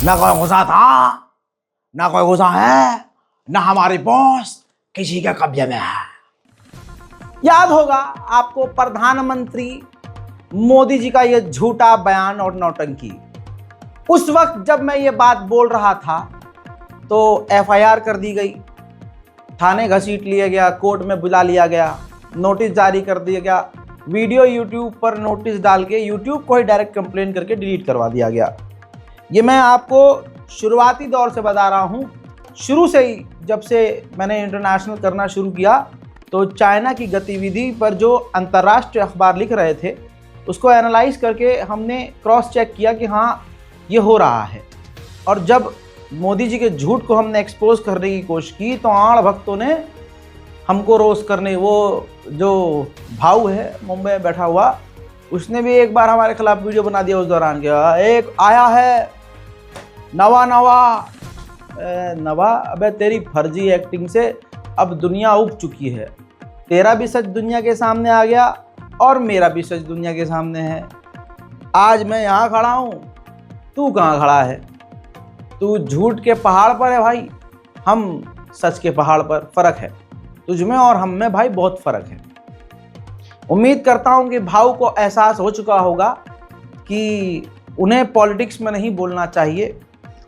ना कोई गुस्सा था, ना कोई गुस्सा है, ना हमारी बॉस किसी के कब्जे में है। याद होगा आपको प्रधानमंत्री मोदी जी का यह झूठा बयान और नौटंकी। उस वक्त जब मैं ये बात बोल रहा था तो एफआईआर कर दी गई, थाने घसीट लिया गया, कोर्ट में बुला लिया गया, नोटिस जारी कर दिया गया, वीडियो यूट्यूब पर नोटिस डाल के यूट्यूब को ही डायरेक्ट कंप्लेन करके डिलीट करवा दिया गया। ये मैं आपको शुरुआती दौर से बता रहा हूँ। शुरू से ही जब से मैंने इंटरनेशनल करना शुरू किया तो चाइना की गतिविधि पर जो अंतर्राष्ट्रीय अखबार लिख रहे थे उसको एनालाइज करके हमने क्रॉस चेक किया कि हाँ ये हो रहा है। और जब मोदी जी के झूठ को हमने एक्सपोज करने की कोशिश की तो आड़ भक्तों ने हमको रोस्ट करने, वो जो भाऊ है मुंबई में बैठा हुआ उसने भी एक बार हमारे खिलाफ वीडियो बना दिया उस दौरान के, एक आया है नवा नवा। अबे तेरी फर्जी एक्टिंग से अब दुनिया उब चुकी है, तेरा भी सच दुनिया के सामने आ गया और मेरा भी सच दुनिया के सामने है। आज मैं यहाँ खड़ा हूँ, तू कहाँ खड़ा है? तू झूठ के पहाड़ पर है भाई, हम सच के पहाड़ पर। फ़र्क है तुझ में और हम में भाई, बहुत फ़र्क है। उम्मीद करता हूँ कि भाऊ को एहसास हो चुका होगा कि उन्हें पॉलिटिक्स में नहीं बोलना चाहिए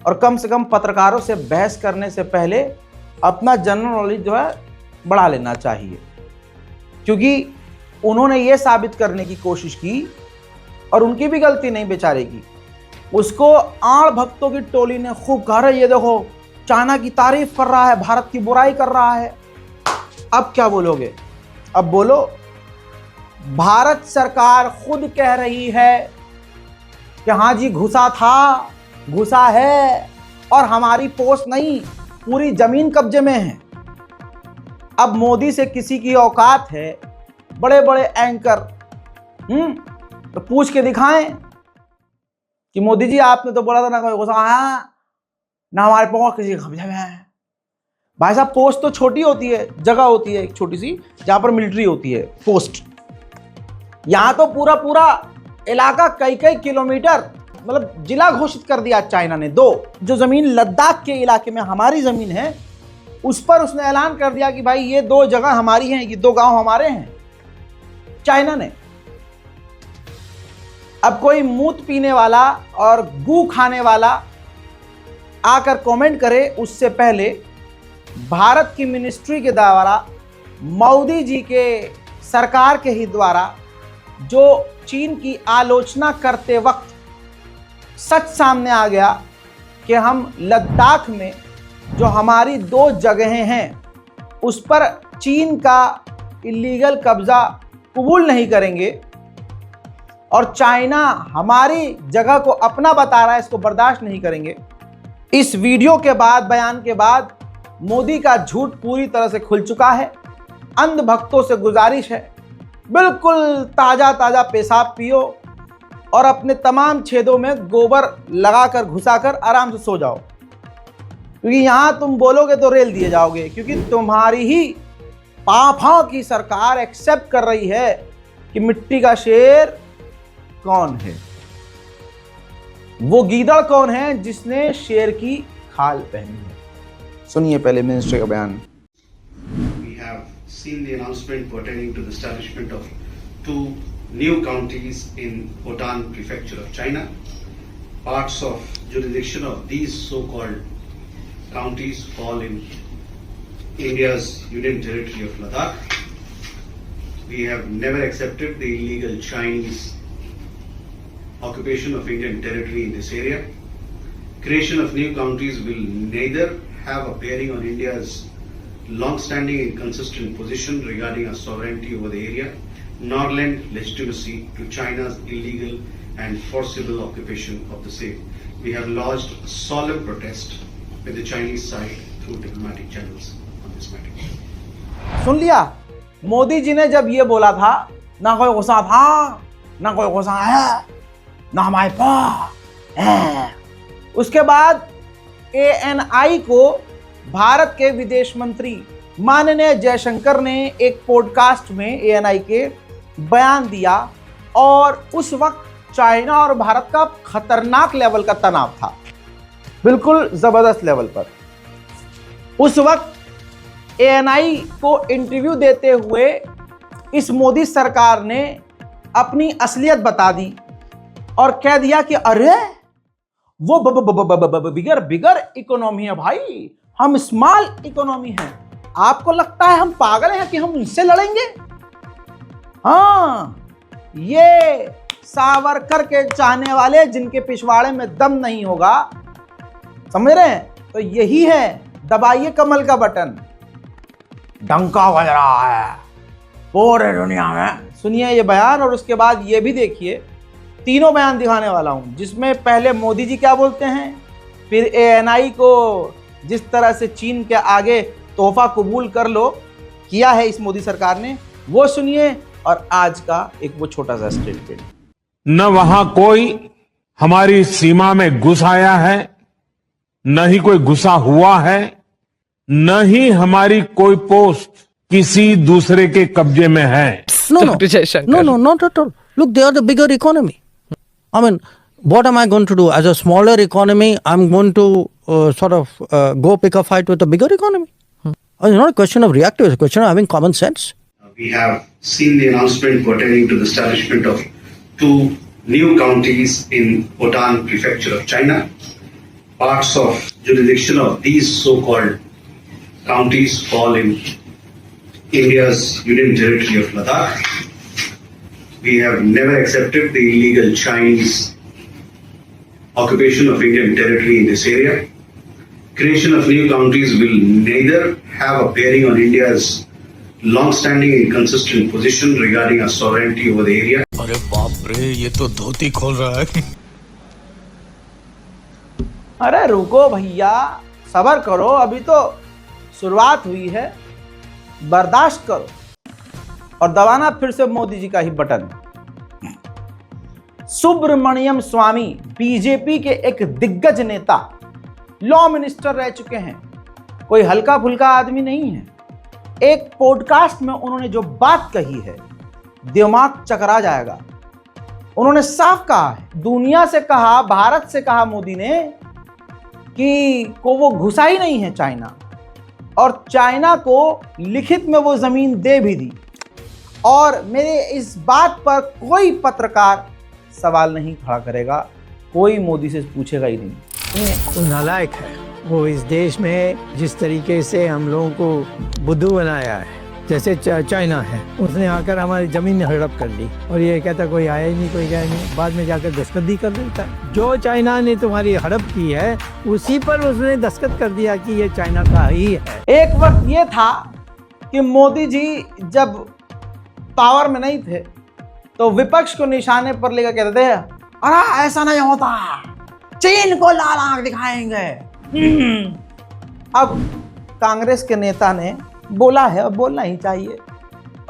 और कम से कम पत्रकारों से बहस करने से पहले अपना जनरल नॉलेज जो है बढ़ा लेना चाहिए, क्योंकि उन्होंने ये साबित करने की कोशिश की और उनकी भी गलती नहीं बेचारे की। उसको आड़ भक्तों की टोली ने खूब कहा, ये देखो चाइना की तारीफ कर रहा है, भारत की बुराई कर रहा है। अब क्या बोलोगे? अब बोलो, भारत सरकार खुद कह रही है कि हाँ जी घुसा था, घुसा है और हमारी पोस्ट नहीं, पूरी जमीन कब्जे में है। अब मोदी से किसी की औकात है, बड़े बड़े एंकर तो पूछ के दिखाएं कि मोदी जी आपने तो बोला था ना कोई गुस्सा है, ना हमारे पोस्ट किसी के कब्जे में है। भाई साहब पोस्ट तो छोटी होती है, जगह होती है एक छोटी सी जहां पर मिलिट्री होती है पोस्ट। यहां तो पूरा पूरा इलाका कई किलोमीटर, मतलब जिला घोषित कर दिया चाइना ने। जो जमीन लद्दाख के इलाके में हमारी जमीन है उस पर उसने ऐलान कर दिया कि भाई ये 2 जगह हमारी हैं, ये 2 गांव हमारे हैं, चाइना ने। अब कोई मूत पीने वाला और गू खाने वाला आकर कमेंट करे उससे पहले भारत की मिनिस्ट्री के द्वारा, मोदी जी के सरकार के ही द्वारा जो चीन की आलोचना करते वक्त सच सामने आ गया कि हम लद्दाख में जो हमारी 2 जगहें हैं उस पर चीन का इलीगल कब्जा कबूल नहीं करेंगे और चाइना हमारी जगह को अपना बता रहा है, इसको बर्दाश्त नहीं करेंगे। इस वीडियो के बाद, बयान के बाद मोदी का झूठ पूरी तरह से खुल चुका है। अंध भक्तों से गुजारिश है, बिल्कुल ताज़ा ताज़ा पेशाब पियो और अपने तमाम छेदों में गोबर लगाकर घुसाकर आराम से सो जाओ, क्योंकि यहाँ तुम बोलोगे तो रेल दिए जाओगे, क्योंकि तुम्हारी ही पाफा की सरकार एक्सेप्ट कर रही है कि मिट्टी का शेर कौन है, वो गीदड़ कौन है जिसने शेर की खाल पहनी है। सुनिए पहले मिनिस्टर का बयान। We have seen the announcement pertaining to the establishment of 2 new counties in Hotan Prefecture of China. Parts of jurisdiction of these so-called counties fall in India's Union Territory of Ladakh. We have never accepted the illegal Chinese occupation of Indian territory in this area. Creation of new counties will neither have a bearing on India's long-standing and consistent position regarding our sovereignty over the area, nor lend legitimacy to China's illegal and forcible occupation of the same. We have lodged a solemn protest with the Chinese side through diplomatic channels on this matter. सुन लिया, मोदी जी ने जब ये बोला था ना कोई गुस्सा था, ना कोई गुस्सा है, ना हमारे पास, उसके बाद ANI को भारत के विदेश मंत्री माननीय जयशंकर ने एक पॉडकास्ट में ANI के बयान दिया और उस वक्त चाइना और भारत का खतरनाक लेवल का तनाव था। बिल्कुल जबरदस्त लेवल पर। उस वक्त ANI को इंटरव्यू देते हुए इस मोदी सरकार ने अपनी असलियत बता दी और कह दिया कि अरे वो बिगर इकोनॉमी है भाई, हम स्मॉल इकोनॉमी हैं। आपको लगता है हम पागल हैं कि हम इनसे लड़ेंगे? हाँ, ये सावरकर के चाहने वाले जिनके पिछवाड़े में दम नहीं होगा, समझ रहे हैं? तो यही है, दबाइए कमल का बटन, डंका बज रहा है पूरे दुनिया में। सुनिए ये बयान और उसके बाद ये भी देखिए, तीनों बयान दिखाने वाला हूं, जिसमें पहले मोदी जी क्या बोलते हैं, फिर ANI को जिस तरह से चीन के आगे तोहफा कबूल कर लो किया है इस मोदी सरकार ने, वो सुनिए, और आज का एक वो छोटा सा स्टेटमेंट। न वहां कोई हमारी सीमा में घुस आया है, न ही कोई घुसा हुआ है, न ही हमारी कोई पोस्ट किसी दूसरे के कब्जे में है। No, not at all. Look, they are the bigger economy. I mean, what am I going to do? As a smaller economy, I'm going to go pick a fight with a bigger economy. It's not a question of reactive, it's a question of having common sense. We have seen the announcement pertaining to the establishment of 2 new counties in Bhutan prefecture of China. Parts of jurisdiction of these so-called counties fall in India's Union Territory of Ladakh. We have never accepted the illegal Chinese occupation of Indian territory in this area. Creation of new counties will neither have a bearing on India's long-standing and consistent position regarding our sovereignty over the area. अरे बाप रे, ये तो धोती खोल रहा है। अरे रुको भैया, सब्र करो, अभी तो शुरुआत हुई है, बर्दाश्त करो। और दबाना फिर से मोदी जी का ही बटन। सुब्रमण्यम स्वामी बीजेपी के एक दिग्गज नेता, लॉ मिनिस्टर रह चुके हैं, कोई हल्का फुल्का आदमी नहीं है। एक पॉडकास्ट में उन्होंने जो बात कही है, दिमाग चकरा जाएगा। उन्होंने साफ कहा है, दुनिया से कहा, भारत से कहा मोदी ने कि को वो घुसा ही नहीं है चाइना, और चाइना को लिखित में वो जमीन दे भी दी। और मेरे इस बात पर कोई पत्रकार सवाल नहीं खड़ा करेगा, कोई मोदी से पूछेगा ही नहीं। वो नालायक है। वो इस देश में जिस तरीके से हम लोगों को बुद्धू बनाया है, जैसे चाइना है, उसने आकर हमारी जमीन हड़प कर ली और ये कहता कोई आया ही नहीं, कोई गया नहीं, बाद में जाकर दस्तखत भी कर देता है। जो चाइना ने तुम्हारी हड़प की है उसी पर उसने दस्तखत कर दिया कि ये चाइना का ही है। एक वक्त ये था कि मोदी जी जब पावर में नहीं थे तो विपक्ष को निशाने पर लेकर कहते थे, अरे ऐसा नहीं होता, चीन को लाल आंख दिखाएंगे। अब कांग्रेस के नेता ने बोला है, अब बोलना ही चाहिए।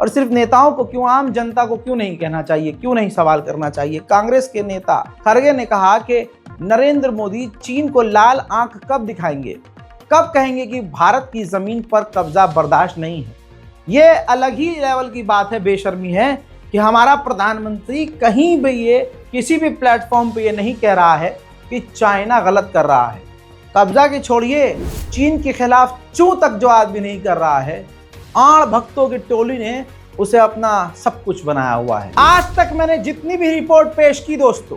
और सिर्फ नेताओं को क्यों, आम जनता को क्यों नहीं कहना चाहिए, क्यों नहीं सवाल करना चाहिए। कांग्रेस के नेता खड़गे ने कहा कि नरेंद्र मोदी चीन को लाल आंख कब दिखाएंगे, कब कहेंगे कि भारत की जमीन पर कब्जा बर्दाश्त नहीं है। ये अलग ही लेवल की बात है, बेशर्मी है कि हमारा प्रधानमंत्री कहीं भी ये किसी भी प्लेटफॉर्म पे ये नहीं कह रहा है कि चाइना गलत कर रहा है। कब्जा की छोड़िए, चीन के खिलाफ चू तक जो आदमी नहीं कर रहा है, आड़ भक्तों की टोली ने उसे अपना सब कुछ बनाया हुआ है। आज तक मैंने जितनी भी रिपोर्ट पेश की दोस्तों,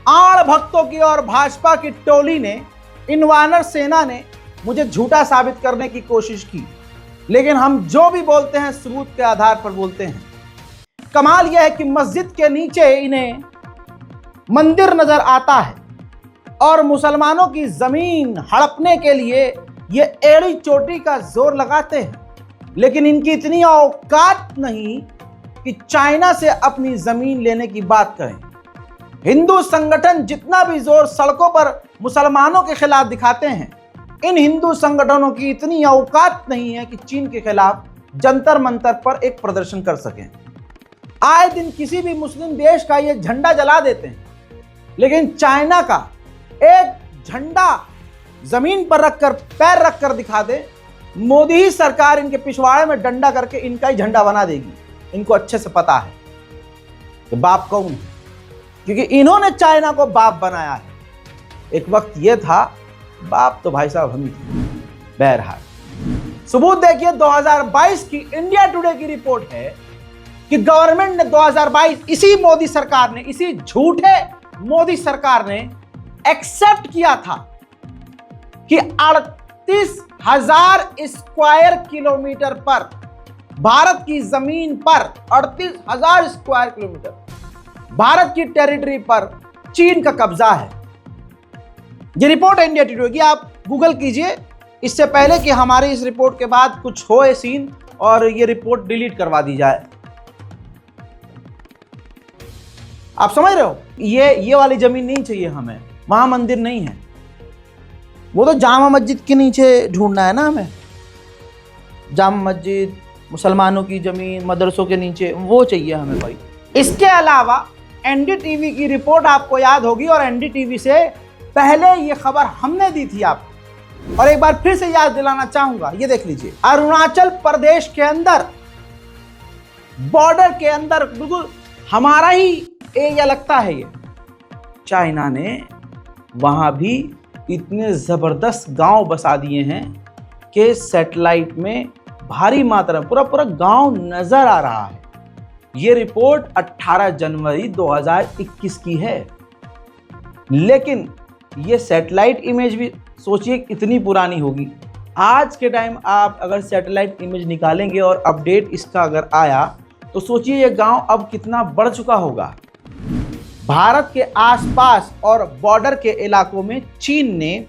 आड़ भक्तों की और भाजपा की टोली ने, इन वानर सेना ने मुझे झूठा साबित करने की कोशिश की, लेकिन हम जो भी बोलते हैं सबूत के आधार पर बोलते हैं। कमाल यह है कि मस्जिद के नीचे इन्हें मंदिर नजर आता है और मुसलमानों की जमीन हड़पने के लिए ये एड़ी चोटी का जोर लगाते हैं, लेकिन इनकी इतनी औकात नहीं कि चाइना से अपनी जमीन लेने की बात करें। हिंदू संगठन जितना भी जोर सड़कों पर मुसलमानों के खिलाफ दिखाते हैं, इन हिंदू संगठनों की इतनी औकात नहीं है कि चीन के खिलाफ जंतर मंतर पर एक प्रदर्शन कर सकें। आए दिन किसी भी मुस्लिम देश का ये झंडा जला देते हैं, लेकिन चाइना का एक झंडा जमीन पर रखकर, पैर रखकर दिखा दे, मोदी ही सरकार इनके पिछवाड़े में डंडा करके इनका ही झंडा बना देगी। इनको अच्छे से पता है कि बाप कौन है, क्योंकि इन्होंने चाइना को बाप बनाया है। एक वक्त यह था बाप तो भाई साहब हम ही थे। बहरहाल सबूत देखिए, 2022 की इंडिया टुडे की रिपोर्ट है कि गवर्नमेंट ने 2022 इसी मोदी सरकार ने, इसी झूठे मोदी सरकार ने एक्सेप्ट किया था कि 38,000 स्क्वायर किलोमीटर पर, भारत की जमीन पर 38,000 स्क्वायर किलोमीटर भारत की टेरिटरी पर चीन का कब्जा है। ये रिपोर्ट इंडिया टुडे की, आप गूगल कीजिए, इससे पहले कि हमारी इस रिपोर्ट के बाद कुछ हो ये सीन और ये रिपोर्ट डिलीट करवा दी जाए। आप समझ रहे हो, ये वाली जमीन नहीं चाहिए हमें, वहां मंदिर नहीं है, वो तो जामा मस्जिद के नीचे ढूंढना है ना हमें। जामा मस्जिद, मुसलमानों की जमीन, मदरसों के नीचे, वो चाहिए हमें भाई। इसके अलावा एनडीटीवी की रिपोर्ट आपको याद होगी, और एनडीटीवी से पहले ये खबर हमने दी थी आपको, और एक बार फिर से याद दिलाना चाहूंगा। ये देख लीजिए, अरुणाचल प्रदेश के अंदर, बॉर्डर के अंदर, बिल्कुल हमारा ही एरिया लगता है ये, चाइना ने वहां भी इतने जबरदस्त गांव बसा दिए हैं कि सैटेलाइट में भारी मात्रा में पूरा गांव नजर आ रहा है। ये रिपोर्ट 18 जनवरी 2021 की है, लेकिन ये सैटेलाइट इमेज भी सोचिए कितनी पुरानी होगी। आज के टाइम आप अगर सैटेलाइट इमेज निकालेंगे और अपडेट इसका अगर आया तो सोचिए ये गांव अब कितना बढ़ चुका होगा। भारत के आसपास और बॉर्डर के इलाकों में चीन ने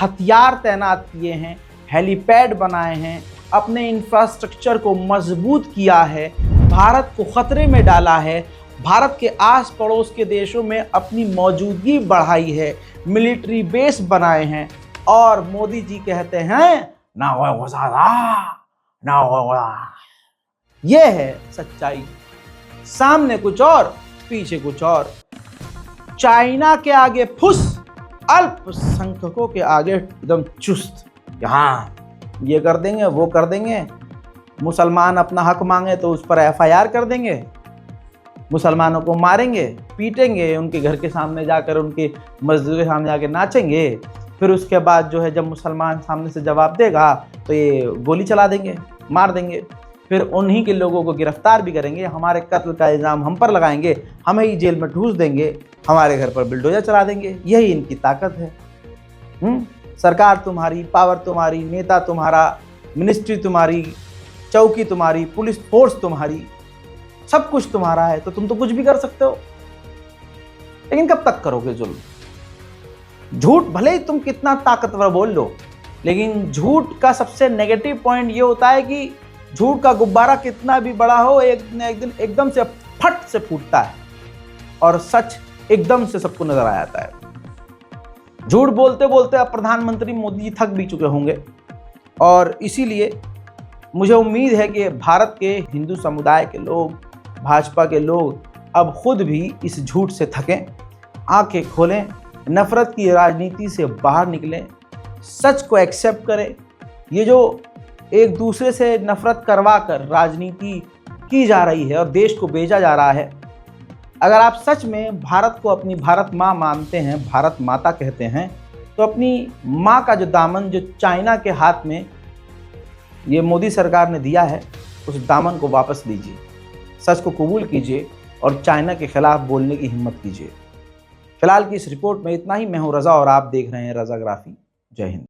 हथियार तैनात किए हैं, हेलीपैड बनाए हैं, अपने इंफ्रास्ट्रक्चर को मजबूत किया है, भारत को खतरे में डाला है, भारत के आस पड़ोस के देशों में अपनी मौजूदगी बढ़ाई है, मिलिट्री बेस बनाए हैं, और मोदी जी कहते हैं ना ये है सच्चाई। सामने कुछ और, पीछे कुछ और। चाइना के आगे फुस, अल्पसंख्यकों के आगे एकदम चुस्त। हाँ ये कर देंगे, वो कर देंगे, मुसलमान अपना हक मांगे तो उस पर एफआईआर कर देंगे, मुसलमानों को मारेंगे, पीटेंगे, उनके घर के सामने जाकर, उनके मस्जिद के सामने जाकर नाचेंगे, फिर उसके बाद जो है जब मुसलमान सामने से जवाब देगा तो ये गोली चला देंगे, मार देंगे, फिर उन्हीं के लोगों को गिरफ्तार भी करेंगे, हमारे कत्ल का इल्ज़ाम हम पर लगाएंगे, हमें ही जेल में ठूस देंगे, हमारे घर पर बुलडोजर चला देंगे। यही इनकी ताकत है। सरकार तुम्हारी, पावर तुम्हारी, नेता तुम्हारा, मिनिस्ट्री तुम्हारी, चौकी तुम्हारी, पुलिस फोर्स तुम्हारी, सब कुछ तुम्हारा है, तो तुम तो कुछ भी कर सकते हो। लेकिन कब तक करोगे जुल्म? झूठ भले ही तुम कितना ताकतवर बोल लो, लेकिन झूठ का सबसे नेगेटिव पॉइंट ये होता है कि झूठ का गुब्बारा कितना भी बड़ा हो, एक दिन एकदम से फट से फूटता है और सच एकदम से सबको नजर आ जाता है। झूठ बोलते बोलते अब प्रधानमंत्री मोदी जी थक भी चुके होंगे, और इसीलिए मुझे उम्मीद है कि भारत के हिंदू समुदाय के लोग, भाजपा के लोग अब खुद भी इस झूठ से थकें, आंखें खोलें, नफरत की राजनीति से बाहर निकलें, सच को एक्सेप्ट करें। ये जो एक दूसरे से नफरत करवा कर राजनीति की जा रही है और देश को बेचा जा रहा है, अगर आप सच में भारत को अपनी भारत माँ मानते हैं, भारत माता कहते हैं, तो अपनी माँ का जो दामन जो चाइना के हाथ में ये मोदी सरकार ने दिया है, उस दामन को वापस लीजिए, सच को कबूल कीजिए और चाइना के खिलाफ बोलने की हिम्मत कीजिए। फिलहाल की इस रिपोर्ट में इतना ही। मैं हूँ रज़ा और आप देख रहे हैं रज़ाग्राफी। जय हिंद।